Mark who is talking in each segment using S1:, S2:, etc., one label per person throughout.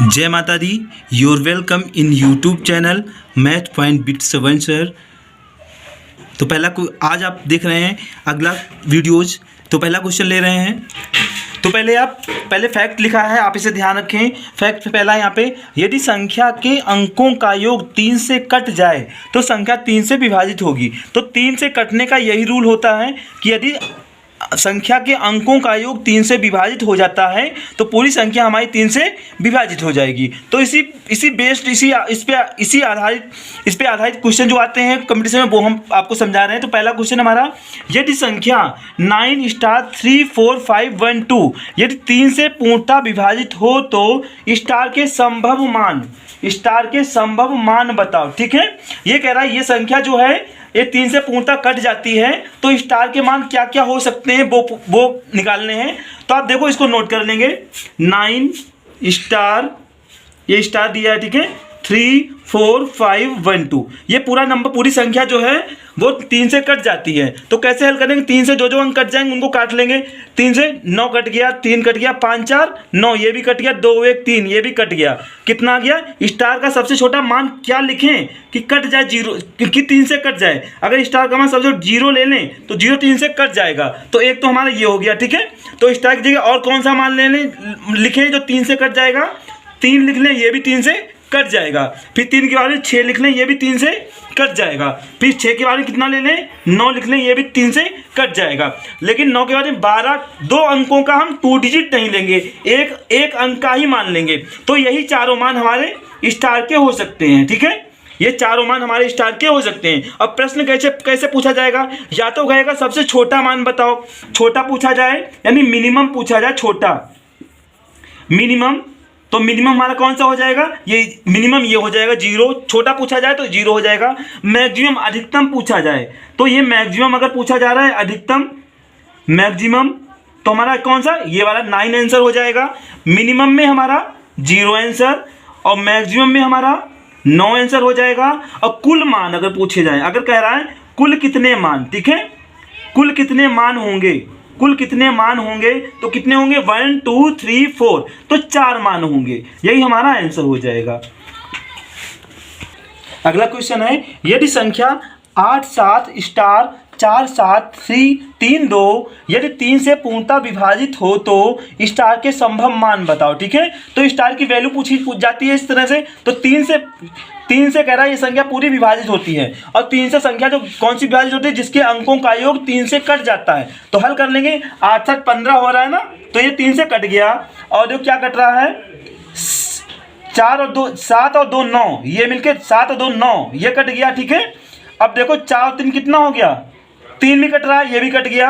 S1: जय माता दी। Your welcome in YouTube channel math point with Shravan sir. तो आज आप देख रहे हैं अगला वीडियोज। तो पहला क्वेश्चन ले रहे हैं। तो पहले फैक्ट लिखा है, आप इसे ध्यान रखें। फैक्ट पहला यहाँ पे, यदि संख्या के अंकों का योग 3 से कट जाए तो संख्या 3 से विभाजित होगी। तो 3 से कटने का यही रूल होता है कि यदि संख्या के अंकों का योग 3 से विभाजित हो जाता है तो पूरी संख्या हमारी 3 से विभाजित हो जाएगी। तो इसी पे आधारित क्वेश्चन जो आते हैं कंपटीशन में, वो हम आपको समझा रहे हैं। तो पहला क्वेश्चन हमारा, यदि संख्या 9 स्टार 3 4 5 1 2 यदि 3 से पूर्णतः विभाजित हो तो स्टार के संभव मान बताओ। ठीक है, ये कह रहा है ये संख्या जो है ये 3 से पूर्णतः कट जाती है तो स्टार के मान क्या क्या हो सकते हैं वो निकालने हैं। तो आप देखो, इसको नोट कर लेंगे। 9 स्टार, ये स्टार दिया है, ठीक है, 3 4 5 1 2, ये पूरा नंबर, पूरी संख्या जो है वो 3 से कट जाती है। तो कैसे हल करेंगे? 3 से जो अंक कट जाएंगे उनको काट लेंगे। 3 से 9 कट गया, 3 कट गया, 5 4 9, ये भी कट गया, 2 1 3, ये भी कट गया। कितना आ गया? स्टार का सबसे छोटा मान क्या लिखें कि कट जाए, 0 कि 3 से कट जाए। अगर स्टार का मान सबसे 0 ले लें तो 0 3 से कट जाएगा। तो एक तो हमारा ये हो गया, ठीक है। तो स्टार की जगह और कौन सा मान लिखें जो 3 से कट जाएगा? 3 लिख लें, ये भी 3 से कट जाएगा। फिर 3 के बाद में 6 लिख लें, ये भी 3 से कट जाएगा। फिर 6 के बाद में कितना ले लें? 9 लिख लें, ये भी 3 से कट जाएगा। लेकिन 9 के बाद में 12, 2 अंकों का हम 2 डिजिट नहीं लेंगे, एक अंक का ही मान लेंगे। तो यही चारों मान हमारे स्टार के हो सकते हैं। ठीक है, ये चारों मान हमारे स्टार के हो सकते हैं। अब प्रश्न कैसे पूछा जाएगा? या तो कहेगा सबसे छोटा मान बताओ, छोटा पूछा जाए, यानी मिनिमम पूछा जाए, छोटा मिनिमम। तो मिनिमम हमारा कौन सा हो जाएगा? ये मिनिमम ये हो जाएगा 0। छोटा पूछा जाए तो 0 हो जाएगा। मैक्सिमम, अधिकतम पूछा जाए तो ये मैक्सिमम अगर पूछा जा रहा है, अधिकतम मैक्सिमम, तो हमारा कौन सा? ये वाला 9 आंसर हो जाएगा। मिनिमम में हमारा 0 आंसर और मैक्सिमम में हमारा 9 आंसर हो जाएगा। और कुल मान अगर पूछे जाए, अगर कह रहा है कुल कितने मान, ठीक है, कुल कितने मान होंगे, कुल कितने मान होंगे, तो कितने होंगे? 1 2 3 4, तो 4 मान होंगे। यही हमारा आंसर हो जाएगा। अगला क्वेश्चन है, यदि संख्या 8 7 स्टार 4 7 3 2 यदि 3 से पूर्णतः विभाजित हो तो स्टार के संभव मान बताओ। ठीक है, तो स्टार की वैल्यू पूछ जाती है इस तरह से। तो 3 से कह रहा है ये संख्या पूरी विभाजित होती है, और 3 से संख्या जो कौन सी विभाजित होती है? जिसके अंकों का योग 3 से कट जाता है। तो हल कर लेंगे। 8 7 15 हो रहा है ना, तो ये 3 से कट गया। और जो क्या कट रहा है? 4 और 2 7 और 2 9, ये मिलके 7 और 2 9, ये कट गया। ठीक है, अब देखो 4 और 3 कितना हो गया? 3 भी कट रहा है, ये भी कट गया।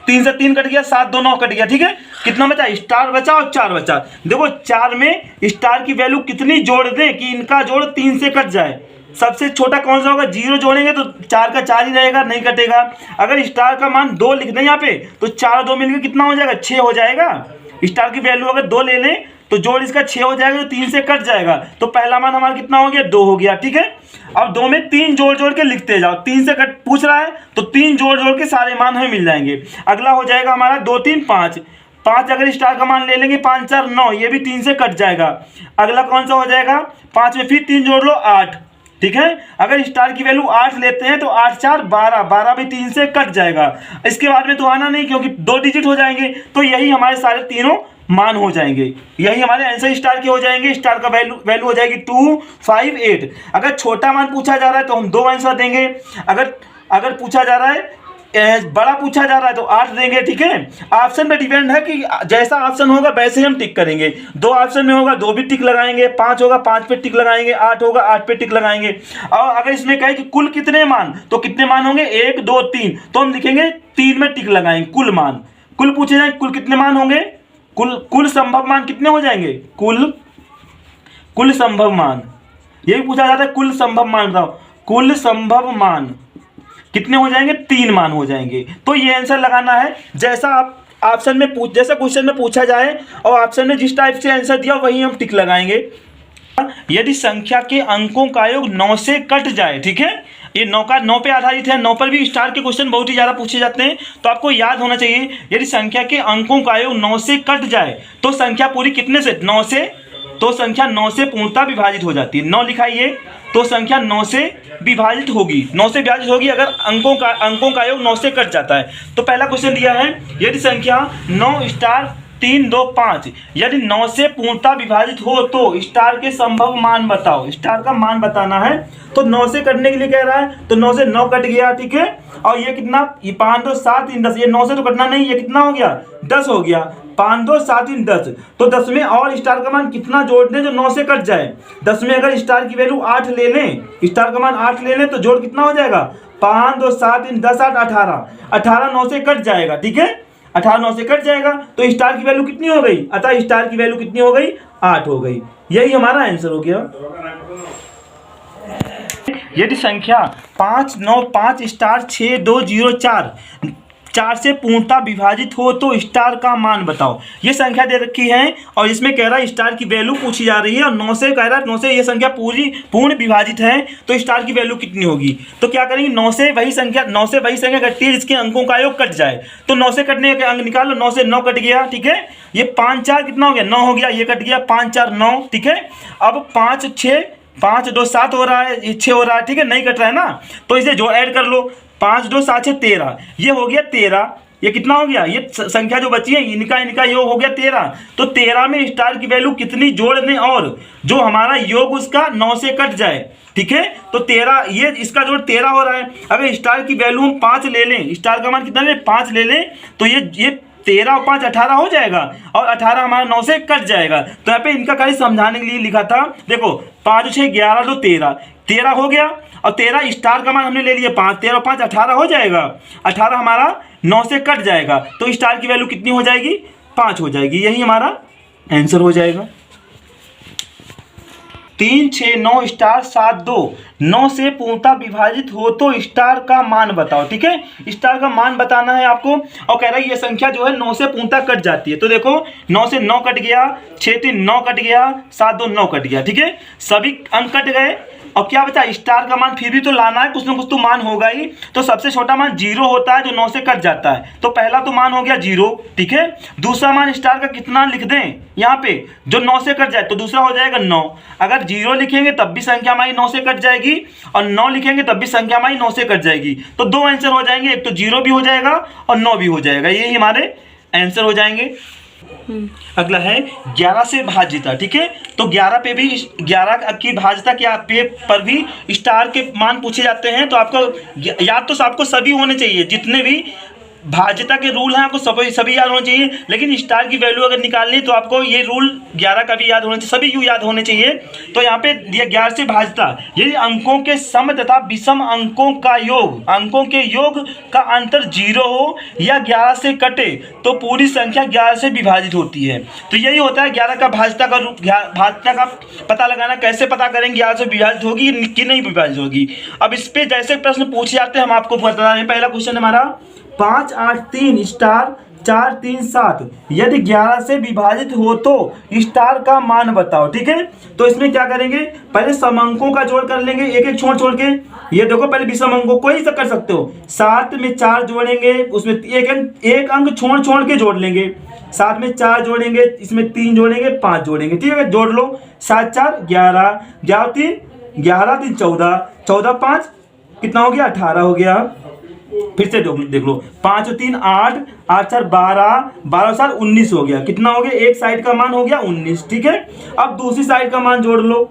S1: 3 से 3 कट गया, 7 2 9 कट गया। ठीक है, कितना बचा? स्टार बचा और 4 बचा। देखो 4 में स्टार की वैल्यू कितनी जोड़ दें कि इनका जोड़ 3 से कट जाए? सबसे छोटा कौन सा होगा? 0 जोड़ेंगे तो 4 का 4 ही रहेगा, नहीं कटेगा। अगर स्टार का मान 2 लिख दें यहाँ पे तो 4 और 2 मिलकर कितना हो जाएगा? 6 हो जाएगा। स्टार की वैल्यू अगर 2 ले लें तो जोड़ इसका 6 हो जाएगा, तो 3 से कट जाएगा। तो पहला मान हमारा कितना हो गया? 2 हो गया। ठीक है, अब 2 में 3 जोड़ के लिखते जाओ। 3 से कट पूछ रहा है तो 3 जोड़ के सारे मान हमें मिल जाएंगे। अगला हो जाएगा हमारा 2 3 5। 5 अगर स्टार का मान ले लेंगे, 5 4 9, ये भी 3 से कट जाएगा। अगला कौन सा हो जाएगा? 5 में फिर 3 जोड़ लो, 8। ठीक है, अगर स्टार की वैल्यू 8 लेते हैं तो 8 4 12, 12 भी 3 से कट जाएगा। इसके बाद में तो आना नहीं, क्योंकि 2 डिजिट हो जाएंगे। तो यही हमारे सारे तीनों मान हो जाएंगे, यही हमारे आंसर स्टार के हो जाएंगे। स्टार का वैल्यू हो जाएगी 2 5 8। अगर छोटा मान पूछा जा रहा है तो हम 2 आंसर देंगे। अगर पूछा जा रहा है, बड़ा पूछा जा रहा है तो 8 देंगे। ठीक है, ऑप्शन पे डिपेंड है कि जैसा ऑप्शन होगा वैसे ही हम टिक करेंगे। 2 ऑप्शन में होगा 2 भी टिक लगाएंगे, 5 होगा 5 पे टिक लगाएंगे, 8 होगा 8 पे टिक लगाएंगे। और अगर इसमें कहे कि कुल कितने मान, तो कितने मान होंगे? 1 2 3, तो हम लिखेंगे 3 में टिक लगाएंगे। कुल मान, कुल पूछे जाए कुल कितने मान होंगे? कुल संभव मान कितने हो जाएंगे? कुल संभव मान, ये भी पूछा जाता है। कुल संभव मान बताओ, कुल संभव मान कितने हो जाएंगे? 3 मान हो जाएंगे। तो ये आंसर लगाना है जैसा आप ऑप्शन में जैसा क्वेश्चन में पूछा जाए, और ऑप्शन में जिस टाइप से आंसर दिया वही हम टिक लगाएंगे। यदि संख्या के अंकों का योग 9 से कट जाए, ठीक है, ये 9 पे आधारित है। 9 पर भी स्टार के क्वेश्चन बहुत ही ज़्यादा पूछे जाते हैं, तो आपको याद होना चाहिए। यदि संख्या के अंकों का योग 9 से कट जाए तो संख्या पूरी कितने से? 9 से तो संख्या 9 से पूर्णतः विभाजित हो जाती है। 9 लिखाइए तो संख्या 9 से विभाजित होगी। 9 से विभाजित होगी अगर अंकों का योग 9 से कट जाता है। तो पहला क्वेश्चन दिया है, यदि संख्या 9 स्टार 3 2 5 यदि 9 से पूर्णतः विभाजित हो तो स्टार के संभव मान बताओ। स्टार का मान बताना है। तो 9 से कटने के लिए कह रहा है, तो 9 से 9 कट गया, ठीक है। और ये कितना, ये 5 2 7 3 10, ये 9 से तो कटना नहीं, ये कितना हो गया 10 हो गया। 5 2 7 3 10, तो 10 में और स्टार का मान कितना जोड़ दें जो 9 से कट जाए। 10 में अगर स्टार की वैल्यू 8 ले लें, स्टार का मान 8 ले लें तो जोड़ कितना हो जाएगा 5 2 7 3 10 8 18। 18 9 से कट जाएगा, ठीक है। 18 9 से कट जाएगा तो स्टार की वैल्यू कितनी हो गई, अतः स्टार की वैल्यू कितनी हो गई 8 हो गई। यही हमारा आंसर हो गया। यदि संख्या 5 9 5 स्टार 6 2 0 4 4 से पूर्णतः विभाजित हो तो स्टार का मान बताओ। ये संख्या दे रखी है और इसमें कह रहा है स्टार की वैल्यू पूछी जा रही है और 9 से कह रहा है 9 से ये संख्या पूर्ण विभाजित है तो स्टार की वैल्यू कितनी होगी। तो क्या करेंगे, 9 से वही संख्या कटती है जिसके अंकों का योग कट जाए। तो 9 से कटने के अंक निकालो, 9 से 9 कट गया, ठीक है। ये 5 4 कितना हो गया 9 हो गया, ये कट गया 5 4 9, ठीक है। अब 5 6 5 2 7 हो रहा है, 6 हो रहा है, ठीक है, नहीं कट रहा है ना, तो इसे जो ऐड कर लो 5 2 7 6 13, ये हो गया 13। ये कितना हो गया, ये संख्या जो बची है इनका योग हो गया 13। तो 13 में स्टार की वैल्यू कितनी जोड़ दें और जो हमारा योग उसका 9 से कट जाए, ठीक है। तो 13, ये इसका जोड़ 13 हो रहा है। अगर स्टार की वैल्यू हम 5 ले लें, स्टार का मान कितना लें 5 ले लें, तो ये 13 और 5 18 हो जाएगा और 18 हमारा 9 से कट जाएगा। तो यहाँ पे इनका खाली समझाने के लिए लिखा था। देखो 5 6 11 2 13, 13 हो गया और 13 स्टार का मान हमने ले लिया 5, 13 और 5 18 हो जाएगा। 18 हमारा 9 से कट जाएगा तो स्टार की वैल्यू कितनी हो जाएगी 5 हो जाएगी। यही हमारा आंसर हो जाएगा। 3 6 9 स्टार 7 2 9 से पूर्णतः विभाजित हो तो स्टार का मान बताओ, ठीक है। स्टार का मान बताना है आपको और कह रहा है ये संख्या जो है 9 से पूर्णतः कट जाती है। तो देखो 9 से 9 कट गया, 6 3 9 कट गया, 7 2 9 कट गया, ठीक है। सभी अंक कट गए और क्या बचा स्टार का मान फिर भी तो लाना है, कुछ ना कुछ तो मान होगा ही। तो सबसे छोटा मान 0 होता है जो 9 से कट जाता है। तो पहला तो मान हो गया 0, ठीक है। दूसरा मान स्टार का कितना लिख दें यहाँ पे जो 9 से कट जाए, तो दूसरा हो जाएगा 9। अगर 0 लिखेंगे तब भी संख्या हमारी 9 से कट जाएगी और 9 लिखेंगे तब भी संख्या हमारी 9 से कट जाएगी। तो 2 आंसर हो जाएंगे, एक तो 0 भी हो जाएगा और 9 भी हो जाएगा। यही हमारे आंसर हो जाएंगे। अगला है 11 से भाज्यता, ठीक है। तो 11 पे भी 11 की भाज्यता के पर भी स्टार के मान पूछे जाते हैं। तो आपको याद तो आपको सभी होने चाहिए, जितने भी भाज्यता के रूल हैं आपको सभी याद होने चाहिए। लेकिन स्टार की वैल्यू अगर निकालनी तो आपको ये रूल 11 का भी याद होना चाहिए, सभी यू याद होने चाहिए। तो यहाँ पे दिया 11 से भाज्यता, यदि अंकों के सम तथा विषम अंकों के योग का अंतर 0 हो या 11 से कटे तो पूरी संख्या 11 से विभाजित होती है। तो यही होता है 11 का भाज्यता का पता लगाना। कैसे पता करेंगे 11 से विभाजित होगी कि नहीं विभाजित होगी। अब इस पे जैसे प्रश्न पूछे जाते हैं हम आपको बता रहे हैं। पहला क्वेश्चन हमारा 5 8 3 स्टार 4 3 7 यदि 11 से विभाजित हो तो स्टार का मान बताओ, ठीक है। तो इसमें क्या करेंगे, पहले समअंकों का जोड़ कर लेंगे, एक एक छोड़ के। ये देखो पहले विषम अंकों को ही कर सकते हो। 7 में 4 जोड़ेंगे, उसमें एक अंक छोड़ के जोड़ लेंगे। 7 में 4 जोड़ेंगे, इसमें 3 जोड़ेंगे, 5 जोड़ेंगे, ठीक है। जोड़ लो 7 4 11, 11 3 14, 14 5 कितना हो गया 18 हो गया। फिर से देख लो 5 और 3 8, 8 4 12, 12 4 19 हो गया। कितना हो गया, एक साइड का मान हो गया 19, ठीक है। अब दूसरी साइड का मान जोड़ लो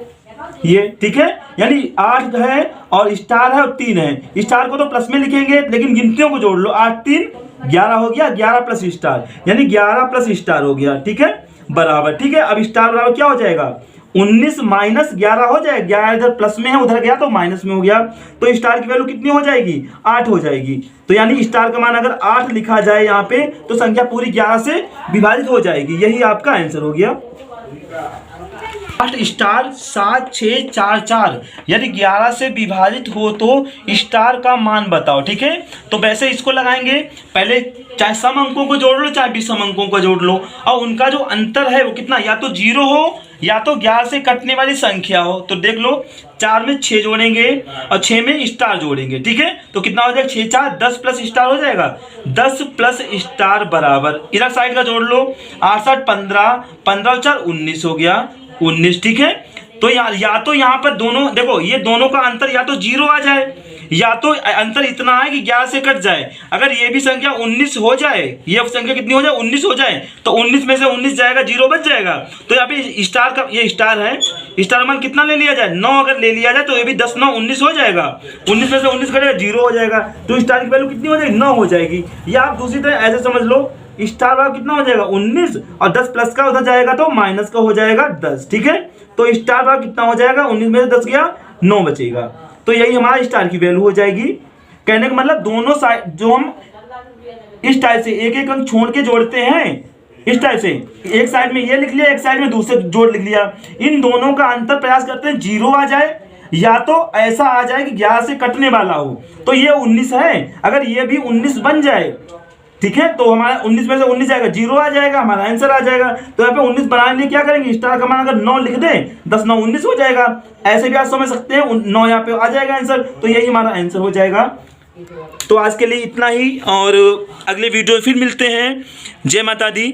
S1: ये, ठीक है। यानी 8 है और स्टार है और 3 है। स्टार को तो प्लस में लिखेंगे लेकिन गिनतियों को जोड़ लो। 8 3 11 हो गया, 11 प्लस स्टार यानी 11 प्लस स्टार हो गया, ठीक है, बराबर, ठीक है। अब स्टार बराबर क्या हो जाएगा 19 माइनस 11 हो जाएगा। 11 इधर प्लस में है, उधर गया तो माइनस में हो गया। तो स्टार की वैल्यू कितनी हो जाएगी 8 हो जाएगी। तो यानी स्टार का मान अगर 8 लिखा जाए यहाँ पे तो संख्या पूरी 11 से विभाजित हो जाएगी। यही आपका आंसर हो गया। 8 स्टार 7 6 4 4 यदि 11 से विभाजित हो तो स्टार का मान बताओ, ठीक है। तो वैसे इसको लगाएंगे, पहले चाहे सम अंकों को जोड़ लो चाहे विषम अंकों को जोड़ लो और उनका जो अंतर है वो कितना, या तो 0 हो या तो 11 से कटने वाली संख्या हो। तो देख लो 4 में 6 जोड़ेंगे और 6 में स्टार जोड़ेंगे, ठीक है। तो कितना हो जाएगा 6 4 10 प्लस स्टार हो जाएगा, 10 प्लस स्टार बराबर इधर साइड का जोड़ लो 8 7 15, 15 और 4 19 हो गया। 19, ठीक है। तो या तो यहाँ पर दोनों देखो, ये दोनों का अंतर या तो 0 आ जाए, या तो अंतर इतना है कि 11 से कट जाए। अगर ये भी संख्या 19 हो जाए, ये संख्या कितनी हो जाए, 19 हो जाए, तो 19 में से 19 जाएगा, 0 बच जाएगा। तो यहाँ पे स्टार का, ये स्टार है, स्टार मान कितना ले लिया जाए, 9 अगर ले लिया जाए तो ये भी 10 9 19 हो जाएगा। 19 में से 19 कटेगा, 0 हो जाएगा। तो स्टार की वैल्यू कितनी हो जाएगी, 9 हो जाएगी। या आप दूसरी तरह ऐसे समझ लो, स्टार वाला कितना हो जाएगा, 19, और 10 प्लस का उधर जाएगा तो माइनस का हो जाएगा 10, ठीक है। तो स्टार वाला कितना हो जाएगा, 19 में से 10 गया, 9 बचेगा। तो यही हमारा स्टार की वैल्यू हो जाएगी। कहने का मतलब दोनों साइड जो हम इस टाइप से एक एक अंक छोड़ के जोड़ते हैं, इस टाइप से एक साइड में ये लिख लिया, एक साइड में दूसरे जोड़ लिख लिया, इन दोनों का अंतर प्रयास करते हैं 0 आ जाए, या तो ऐसा आ जाए कि 11 से कटने वाला हो। तो ये 19 है, अगर ये भी 19 बन जाए, ठीक है, तो हमारा 19 में से 19 जाएगा, 0 आ जाएगा, हमारा आंसर आ जाएगा। तो यहाँ पे 19 बनाने के लिए क्या करेंगे, स्टार का मान अगर 9 लिख दें, 10 9 19 हो जाएगा। ऐसे भी आप समझ सकते हैं, 9 यहाँ पे आ जाएगा आंसर, तो यही हमारा आंसर हो जाएगा। तो आज के लिए इतना ही, और अगले वीडियो फिर मिलते हैं। जय माता दी।